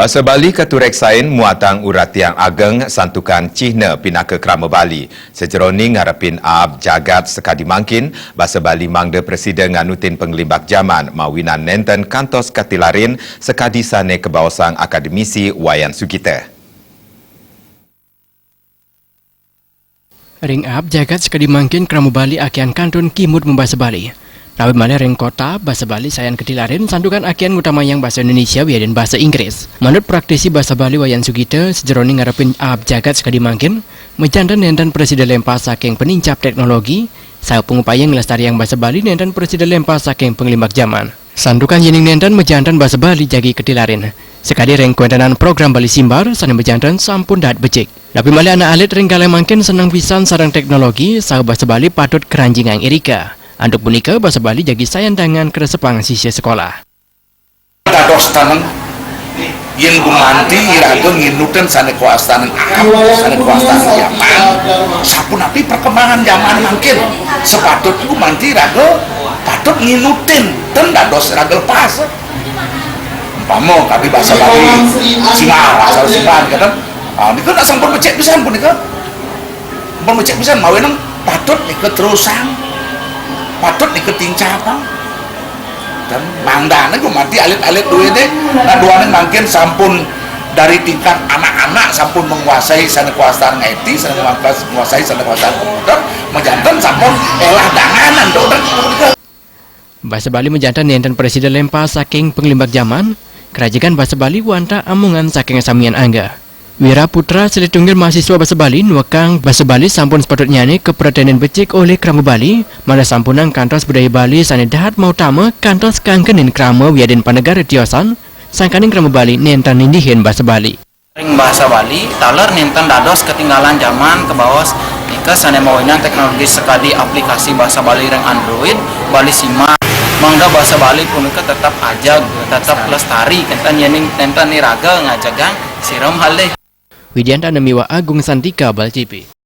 Bahasa Bali keturek sain muatang urat yang ageng santukan Cihna pinaka krama Bali. Sejeroni ngarepin ab jagat sekadi mangkin, bahasa Bali mangda Presiden nganutin penglimbak zaman mawinan nenten kantos katilarin sekadi sane kebawasang akademisi Wayan Sugita. Ring ab jagat sekadi mangkin krama Bali akian kantun kimut membahasa Bali. Rawi mana ring kota bahasa Bali sayan ketilarin sandukan akian utama yang bahasa Indonesia dan bahasa Inggris. Menurut praktisi bahasa Bali Wayan Sugita, sejeroni ngarepin ab jagat sekadi mangkin, menjantan nenten Presiden lempar saking penincap teknologi, saya pengupaya ngelestarian bahasa Bali nenten Presiden lempar saking penglimbak zaman. Sandukan yening nenten menjantan bahasa Bali jagi ketilarin. Sekadi ring kuentenan program Bali Simbar, sana menjantan sampun dahat becik. Tapi malah anak alit ring kalian mangkin senang pisan sarang teknologi, saya bahasa Bali patut keranjingan Erika. Untuk punika bahasa Bali jagi sayan dengan keresepang sisya sekolah. Dados taneng yang gumanti iraga nginutan sana kuastanan sana kuastanan zaman. Sapun api perkembangan zaman mungkin sepatut gumanti iraga patut nginutin dan dados iraga lepas. Umpama kami bahasa Bali singar asal singar kadang niku nak sampun becek pisan pun niku. Sampun becek pisan mawenang patut niku terusan patut ikutin cabang dan mangdana gue mati alit-alit duit deh nah duanya mungkin sampun dari tingkat anak-anak sampun menguasai sana kekuasaan IT sana menguasai sana kekuasaan komputer menjantan sampun elah danganan bahasa Bali menjantan nenten Presiden lempar saking penglimbak zaman kerajaan bahasa Bali wanta amungan saking samian angga. Wira Putra selitunggil mahasiswa bahasa Bali nuakang bahasa Bali sampun sepatutnya ni keperhatian becik oleh krama Bali mana sampunang kantos budaya Bali sane dahat mau tama kantos kangkenin krama wiadin panegara tiosan sangkaning krama Bali nentan nindihin bahasa Bali. Ring bahasa Bali taler nentan dados ketinggalan zaman ke bawah nika sane mawinan teknologi sekadi aplikasi bahasa Bali ring Android Bali Simar mangga bahasa Bali punika tetap ajag tetap lestari kentan yening nentan niraga ngajagang siram halih. Widianta Nemiwa Agung Santika Bal TV.